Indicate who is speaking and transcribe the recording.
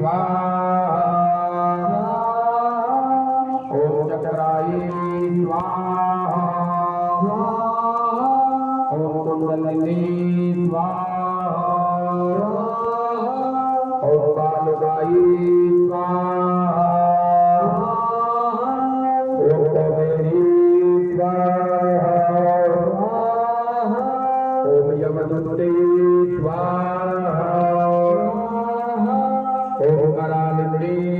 Speaker 1: स्वाहा ओम चक्राय स्वाहा ओम कुंडलिनी स्वाहा ओम बालुकाय स्वाहा ओम कुबेरी स्वाहा ओम यमदूते स्वाहा ओम करालिनी